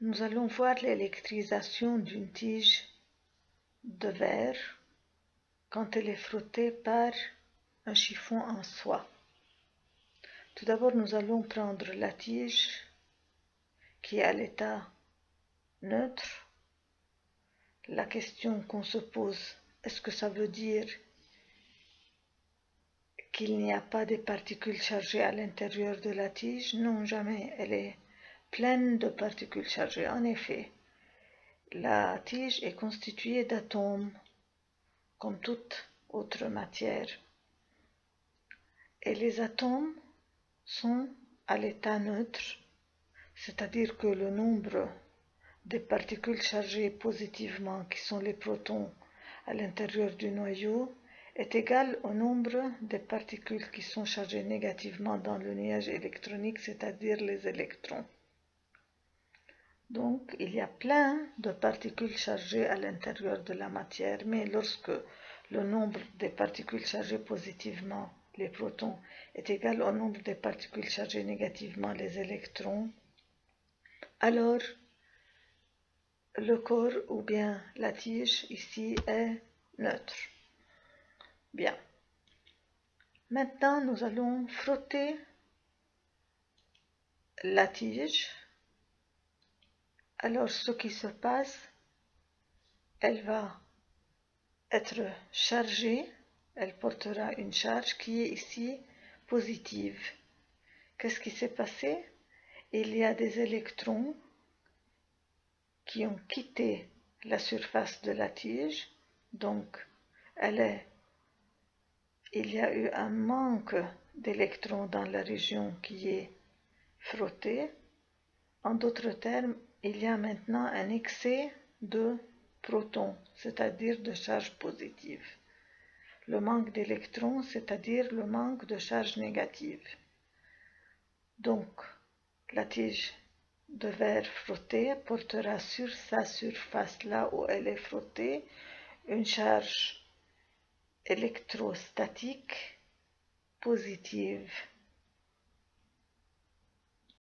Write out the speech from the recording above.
Nous allons voir l'électrisation d'une tige de verre quand elle est frottée par un chiffon en soie. Tout d'abord, nous allons prendre la tige qui est à l'état neutre. La question qu'on se pose, est-ce que ça veut dire qu'il n'y a pas de particules chargées à l'intérieur de la tige? Non, jamais. Elle est pleine de particules chargées. En effet, la tige est constituée d'atomes, comme toute autre matière. Et les atomes sont à l'état neutre, c'est-à-dire que le nombre des particules chargées positivement, qui sont les protons à l'intérieur du noyau, est égal au nombre des particules qui sont chargées négativement dans le nuage électronique, c'est-à-dire les électrons. Donc, il y a plein de particules chargées à l'intérieur de la matière, mais lorsque le nombre des particules chargées positivement, les protons, est égal au nombre des particules chargées négativement, les électrons, alors le corps ou bien la tige ici est neutre. Bien. Maintenant, nous allons frotter la tige. Alors, ce qui se passe, elle va être chargée, elle portera une charge qui est ici positive. Qu'est-ce qui s'est passé? Il y a des électrons qui ont quitté la surface de la tige, donc il y a eu un manque d'électrons dans la région qui est frottée. En d'autres termes, il y a maintenant un excès de protons, c'est-à-dire de charge positive. Le manque d'électrons, c'est-à-dire le manque de charge négative. Donc, la tige de verre frottée portera sur sa surface, là où elle est frottée, une charge électrostatique positive.